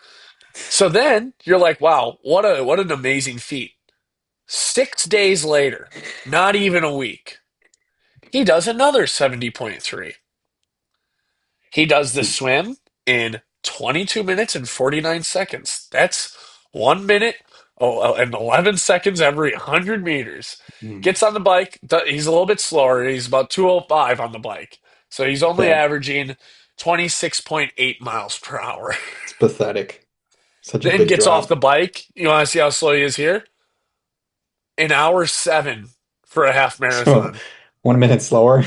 Speaker 1: So then you're like, wow, what an amazing feat. 6 days later, not even a week, he does another 70.3. He does the swim in 22 minutes and 49 seconds. That's 1 minute and 11 seconds every 100 meters.
Speaker 2: Hmm.
Speaker 1: Gets on the bike. He's a little bit slower. He's about 2:05 on the bike. So he's only
Speaker 2: Okay.
Speaker 1: averaging 26.8 miles per hour.
Speaker 2: It's pathetic. Such a
Speaker 1: Then
Speaker 2: big
Speaker 1: gets off
Speaker 2: drop.
Speaker 1: the bike. You want to see how slow he is here? An hour seven for a half
Speaker 2: So
Speaker 1: marathon.
Speaker 2: 1 minute slower.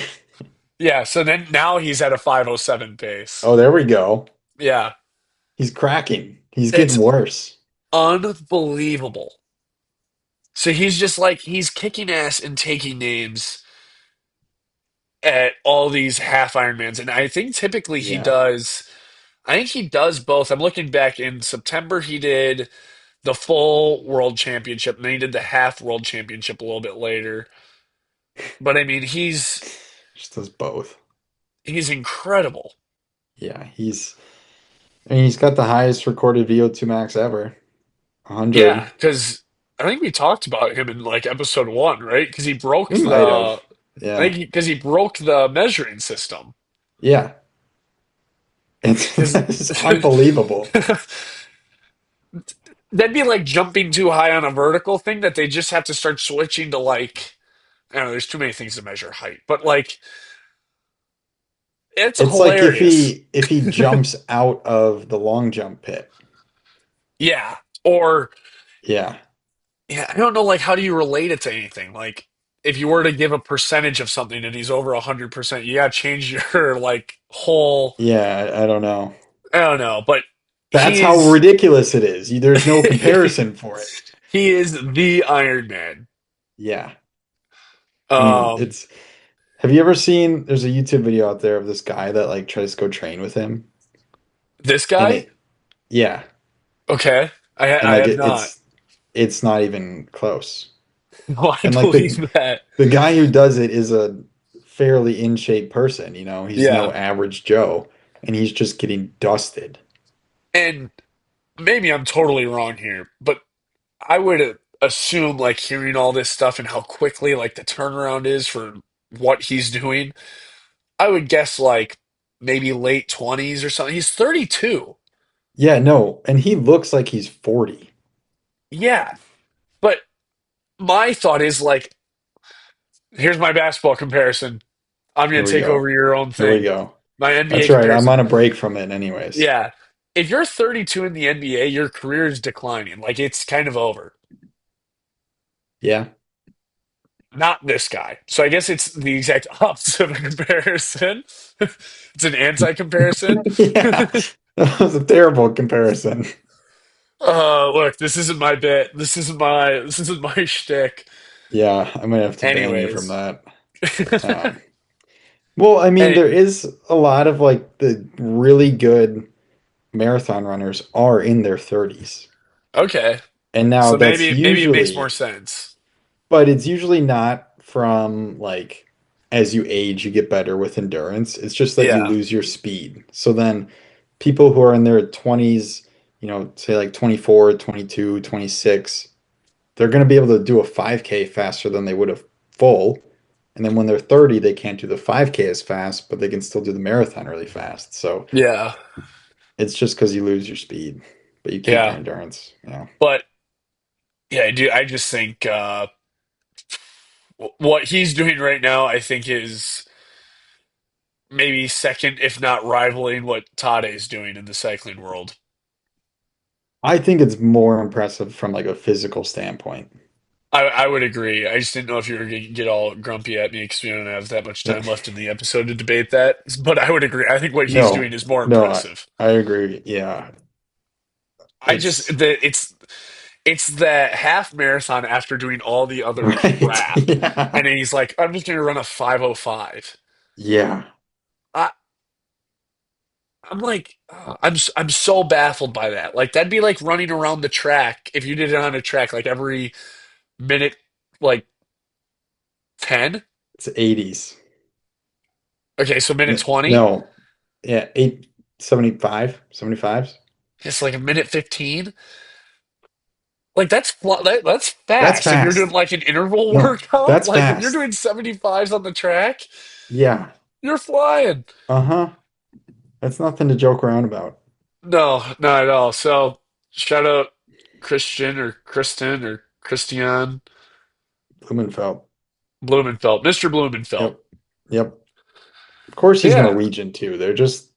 Speaker 1: Yeah, so then now he's at a 5:07 pace.
Speaker 2: Oh, there we go.
Speaker 1: Yeah,
Speaker 2: He's cracking. He's getting
Speaker 1: it's
Speaker 2: worse.
Speaker 1: unbelievable. So he's just like he's kicking ass and taking names at all these half Ironmans, and I think typically he
Speaker 2: Yeah.
Speaker 1: does. I think he does both. I'm looking back in September. He did the full world championship, and then he did the half world championship a little bit later. But I mean,
Speaker 2: Just does both.
Speaker 1: he's incredible.
Speaker 2: Yeah, I mean, he's got the highest recorded VO2 max ever.
Speaker 1: Yeah,
Speaker 2: 100.
Speaker 1: because I think we talked about him in like episode one, right? Because he broke
Speaker 2: We might have.
Speaker 1: I
Speaker 2: Yeah.
Speaker 1: think because he broke the measuring system.
Speaker 2: Yeah. It's,
Speaker 1: Because
Speaker 2: it's unbelievable.
Speaker 1: that'd be like jumping too high on a vertical thing that they just have to start switching to like, I don't know, there's too many things to measure height, but like it's
Speaker 2: It's like if
Speaker 1: hilarious.
Speaker 2: he jumps out of the long jump pit.
Speaker 1: Yeah. Or
Speaker 2: Yeah.
Speaker 1: yeah, I don't know like how do you relate it to anything? Like if you were to give a percentage of something and he's over 100%, you gotta change your like whole
Speaker 2: Yeah, I don't know.
Speaker 1: I don't know, but
Speaker 2: That's
Speaker 1: he
Speaker 2: how
Speaker 1: is
Speaker 2: ridiculous it is. There's no comparison for it.
Speaker 1: he is the Iron Man.
Speaker 2: Yeah. I mean,
Speaker 1: Um,
Speaker 2: it's have you ever seen there's a YouTube video out there of this guy that like tries to go train with him?
Speaker 1: this
Speaker 2: And
Speaker 1: guy,
Speaker 2: it yeah,
Speaker 1: okay,
Speaker 2: and
Speaker 1: I
Speaker 2: like
Speaker 1: have not.
Speaker 2: it's not even close.
Speaker 1: No, I
Speaker 2: And like
Speaker 1: believe that.
Speaker 2: the guy who does it is a fairly in shape person, you know. He's no
Speaker 1: Yeah,
Speaker 2: average Joe, and he's just getting dusted.
Speaker 1: and maybe I'm totally wrong here, but I would assume like hearing all this stuff and how quickly like the turnaround is for what he's doing. I would guess like maybe late 20s or something. He's 32.
Speaker 2: Yeah, no, and he looks like he's 40.
Speaker 1: Yeah, but my thought is like, here's my basketball comparison. I'm
Speaker 2: Here
Speaker 1: going to
Speaker 2: we
Speaker 1: take
Speaker 2: go.
Speaker 1: over your own
Speaker 2: Here we
Speaker 1: thing.
Speaker 2: go.
Speaker 1: My
Speaker 2: That's
Speaker 1: NBA
Speaker 2: right. I'm
Speaker 1: comparison.
Speaker 2: on a break from it anyways.
Speaker 1: Yeah. If you're 32 in the NBA, your career is declining. Like it's kind of over.
Speaker 2: Yeah.
Speaker 1: Not this guy. So I guess it's the exact opposite of a comparison. It's an anti-comparison.
Speaker 2: Yeah. That was a terrible comparison.
Speaker 1: Look, this isn't my bit. This isn't my shtick.
Speaker 2: Yeah, I might have to ban you from
Speaker 1: Anyways.
Speaker 2: that. Um, well, I mean,
Speaker 1: Any,
Speaker 2: there is a lot of like the really good marathon runners are in their 30s.
Speaker 1: okay.
Speaker 2: And now
Speaker 1: So
Speaker 2: that's
Speaker 1: maybe it makes more
Speaker 2: usually,
Speaker 1: sense.
Speaker 2: but it's usually not from like as you age, you get better with endurance. It's just that you
Speaker 1: Yeah.
Speaker 2: lose your speed. So then people who are in their 20s, say like 24, 22, 26, they're going to be able to do a 5K faster than they would have full. And then when they're 30, they can't do the 5K as fast, but they can still do the marathon really fast. So
Speaker 1: Yeah.
Speaker 2: it's just because you lose your speed, but you keep your
Speaker 1: Yeah.
Speaker 2: endurance. Yeah.
Speaker 1: But yeah, I do. I just think what he's doing right now, I think, is maybe second, if not rivaling, what Tade is doing in the cycling world.
Speaker 2: I think it's more impressive from like a physical standpoint.
Speaker 1: I would agree. I just didn't know if you were going to get all grumpy at me because we don't have that much time left in the episode to debate that. But I would agree. I think what he's
Speaker 2: No,
Speaker 1: doing is more
Speaker 2: no,
Speaker 1: impressive.
Speaker 2: I agree. Yeah.
Speaker 1: I just
Speaker 2: It's
Speaker 1: it's the half marathon after doing all the other
Speaker 2: right.
Speaker 1: crap,
Speaker 2: Yeah.
Speaker 1: and then he's like, "I'm just going to run a 5:05."
Speaker 2: Yeah.
Speaker 1: I I'm like, I'm so baffled by that. Like that'd be like running around the track if you did it on a track like every minute, like 10.
Speaker 2: It's 80s.
Speaker 1: Okay, so minute 20.
Speaker 2: No. Yeah, 875, 75s.
Speaker 1: It's like a minute 15. Like that's
Speaker 2: That's
Speaker 1: fast. If you're doing
Speaker 2: fast.
Speaker 1: like an interval
Speaker 2: No,
Speaker 1: workout,
Speaker 2: that's
Speaker 1: like if you're
Speaker 2: fast.
Speaker 1: doing 75s on the track,
Speaker 2: Yeah.
Speaker 1: you're flying.
Speaker 2: Uh-huh. That's nothing to joke around about.
Speaker 1: No, not at all. So shout out Christian or Kristen or Christian
Speaker 2: Blumenfeld.
Speaker 1: Blumenfeld, Mr. Blumenfeld.
Speaker 2: Yep. Yep. Of course he's
Speaker 1: Yeah,
Speaker 2: Norwegian too. They're just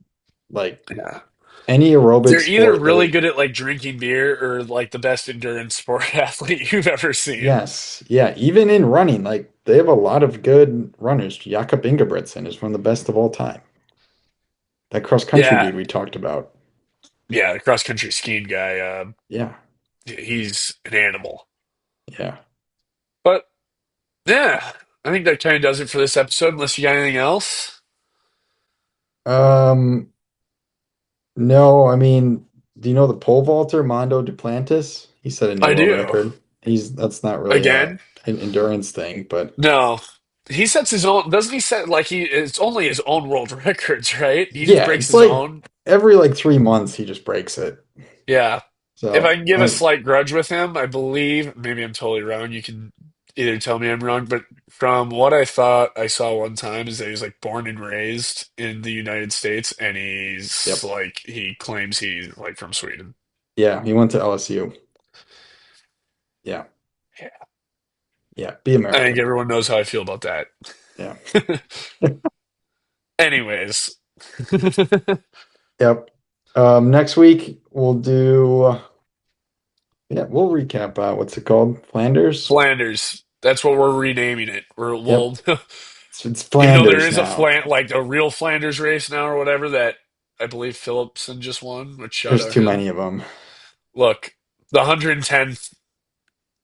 Speaker 2: like
Speaker 1: yeah.
Speaker 2: any aerobic
Speaker 1: They're either
Speaker 2: sport that
Speaker 1: really
Speaker 2: it,
Speaker 1: good at like drinking beer or like the best endurance sport athlete you've ever seen.
Speaker 2: yes. Yeah, even in running, like they have a lot of good runners. Jakob Ingebrigtsen is one of the best of all time. That cross country
Speaker 1: Yeah,
Speaker 2: dude we talked about.
Speaker 1: yeah. The cross country skiing guy,
Speaker 2: Yeah.
Speaker 1: he's an animal.
Speaker 2: Yeah.
Speaker 1: But yeah, I think that kind of does it for this episode. Unless you got anything else,
Speaker 2: Um, no, I mean, do you know the pole vaulter, Mondo Duplantis? He set a new
Speaker 1: I
Speaker 2: world
Speaker 1: do.
Speaker 2: record. He's That's not really
Speaker 1: Again,
Speaker 2: an endurance thing, but
Speaker 1: no. He sets his own. Doesn't he set like he? It's only his own world records, right? He just
Speaker 2: yeah,
Speaker 1: breaks
Speaker 2: it's
Speaker 1: his
Speaker 2: like
Speaker 1: own.
Speaker 2: every like 3 months he just breaks it.
Speaker 1: Yeah. If I
Speaker 2: So
Speaker 1: can give a
Speaker 2: I
Speaker 1: slight grudge with him, I believe, maybe I'm totally wrong. You can either tell me I'm wrong, but from what I thought I saw one time is that he was like born and raised in the United States, and he's
Speaker 2: yep.
Speaker 1: like he claims he's like from Sweden.
Speaker 2: Yeah, he went to LSU. Yeah.
Speaker 1: Yeah.
Speaker 2: Yeah, be
Speaker 1: I think
Speaker 2: American.
Speaker 1: everyone knows how I feel about that.
Speaker 2: Yeah.
Speaker 1: Anyways,
Speaker 2: Yep. Next week we'll do yeah, we'll recap what's it called? Flanders?
Speaker 1: Flanders. That's what we're renaming it.
Speaker 2: Yep.
Speaker 1: We'll
Speaker 2: It's
Speaker 1: even though there
Speaker 2: Flanders
Speaker 1: is a
Speaker 2: now.
Speaker 1: like a real Flanders race now or whatever that I believe Phillipson just won, which shout
Speaker 2: There's
Speaker 1: out
Speaker 2: too
Speaker 1: him.
Speaker 2: many of them.
Speaker 1: Look, the 110th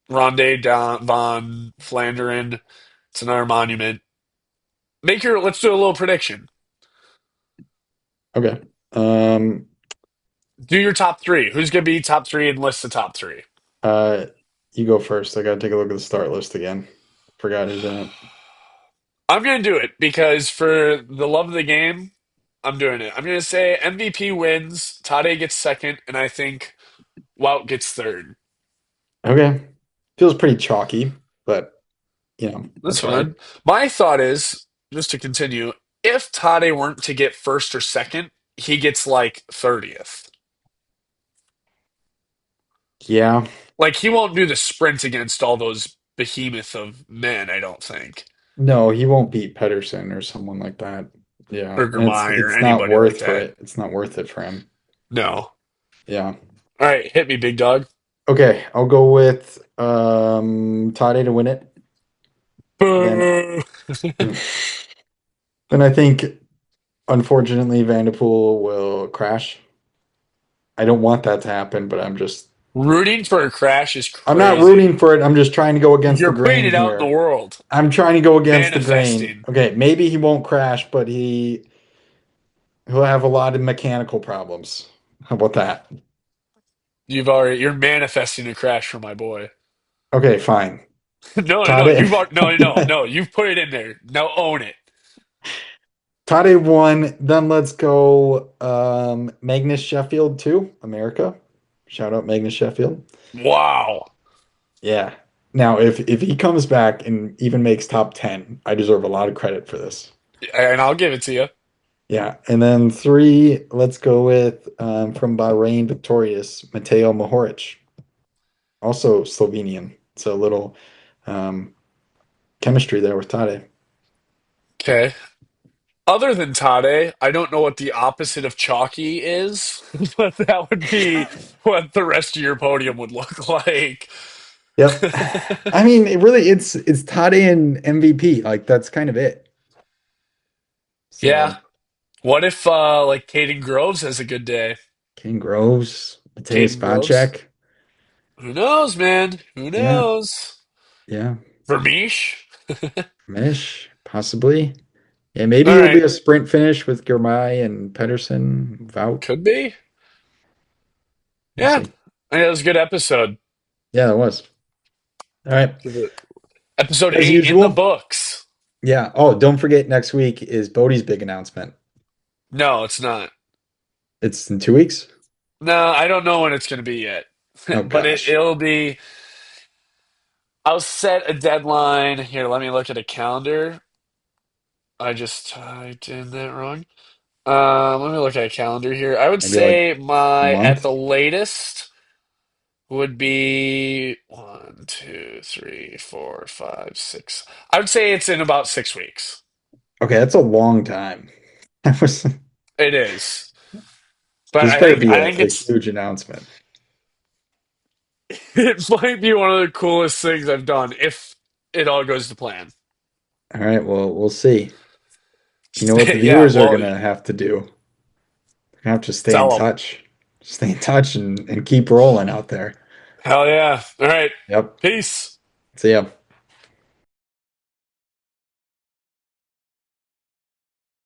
Speaker 1: Ronde van Vlaanderen. It's another monument. Let's do a little prediction.
Speaker 2: Okay. Um,
Speaker 1: Do your top three. Who's gonna be top three and list the top three?
Speaker 2: uh, you go first. I gotta take a look at the start list again. Forgot who's in it.
Speaker 1: I'm gonna do it because for the love of the game, I'm doing it. I'm gonna say MVP wins, Tade gets second, and I think Wout gets third.
Speaker 2: Okay. Feels pretty chalky, but
Speaker 1: That's
Speaker 2: that's all right.
Speaker 1: fine. My thought is, just to continue, if Tade weren't to get first or second, he gets like 30th.
Speaker 2: Yeah.
Speaker 1: Like he won't do the sprint against all those behemoth of men, I don't think.
Speaker 2: No, he won't beat Pedersen or someone like that. Yeah.
Speaker 1: Or
Speaker 2: And it's
Speaker 1: Germay or
Speaker 2: it's not
Speaker 1: anybody like
Speaker 2: worth for
Speaker 1: that.
Speaker 2: it. It's not worth it for him.
Speaker 1: No.
Speaker 2: Yeah.
Speaker 1: All right, hit me, big dog.
Speaker 2: Okay, I'll go with Tade to win it. Then
Speaker 1: Boo!
Speaker 2: then I think unfortunately Vanderpool will crash. I don't want that to happen, but I'm just
Speaker 1: Rooting for a crash is
Speaker 2: I'm not
Speaker 1: crazy.
Speaker 2: rooting for it. I'm just trying to go against the
Speaker 1: You're putting
Speaker 2: grain
Speaker 1: it out in the
Speaker 2: here.
Speaker 1: world,
Speaker 2: I'm trying to go against the grain.
Speaker 1: manifesting.
Speaker 2: Okay, maybe he won't crash, but he'll have a lot of mechanical problems. How about that?
Speaker 1: You're manifesting a crash for my boy.
Speaker 2: Okay, fine.
Speaker 1: No, no, no.
Speaker 2: Tade
Speaker 1: No. You've put it in there. Now own it.
Speaker 2: Tade won. Then let's go Magnus Sheffield too. America. Shout out Magnus Sheffield.
Speaker 1: Wow.
Speaker 2: Yeah. Now if he comes back and even makes top 10, I deserve a lot of credit for this.
Speaker 1: And I'll give it to you.
Speaker 2: Yeah. And then three, let's go with from Bahrain victorious Mateo Mohoric, also Slovenian. So a little um, chemistry there with Tade.
Speaker 1: Okay. Other than Tade, I don't know what the opposite of chalky is, but that would be what the rest of your podium would look like.
Speaker 2: Yep. I mean, it's Tade and MVP. Like that's kind of it.
Speaker 1: Yeah.
Speaker 2: So
Speaker 1: What if like Caden Groves has a good day?
Speaker 2: King Groves, Mateus
Speaker 1: Caden Groves?
Speaker 2: Vanchek.
Speaker 1: Who knows, man? Who
Speaker 2: Yeah,
Speaker 1: knows?
Speaker 2: yeah.
Speaker 1: Vermeesh?
Speaker 2: Mish, possibly. Yeah, maybe
Speaker 1: All
Speaker 2: it'll be
Speaker 1: right.
Speaker 2: a sprint finish with Girmay and Pedersen. Vout.
Speaker 1: Could be.
Speaker 2: We'll
Speaker 1: Yeah.
Speaker 2: see.
Speaker 1: I think that was a good episode.
Speaker 2: Yeah, that was. All right.
Speaker 1: Give it episode
Speaker 2: As
Speaker 1: 8 in the
Speaker 2: usual.
Speaker 1: books.
Speaker 2: Yeah. Oh, don't forget next week is Bodie's big announcement.
Speaker 1: No, it's not.
Speaker 2: It's in 2 weeks.
Speaker 1: No, I don't know when it's going to be yet.
Speaker 2: Oh
Speaker 1: But
Speaker 2: gosh.
Speaker 1: it'll be. I'll set a deadline. Here, let me look at a calendar. I just typed in that wrong. Let me look at a calendar here. I would
Speaker 2: Maybe like
Speaker 1: say
Speaker 2: a
Speaker 1: my at
Speaker 2: month.
Speaker 1: the latest would be one, two, three, four, five, six. I would say it's in about 6 weeks.
Speaker 2: Okay, that's a long time. That was
Speaker 1: It is, but
Speaker 2: this
Speaker 1: I
Speaker 2: better
Speaker 1: think
Speaker 2: be
Speaker 1: I
Speaker 2: a,
Speaker 1: think
Speaker 2: a
Speaker 1: it's
Speaker 2: huge announcement.
Speaker 1: it might be one of the coolest things I've done if it all goes to plan.
Speaker 2: All right, well, we'll see. You know what the
Speaker 1: Yeah,
Speaker 2: viewers are
Speaker 1: well,
Speaker 2: gonna have to do? They're gonna have to stay in
Speaker 1: tell them.
Speaker 2: touch. Stay in touch and keep rolling out there.
Speaker 1: Hell yeah! All right,
Speaker 2: Yep.
Speaker 1: peace.
Speaker 2: See ya.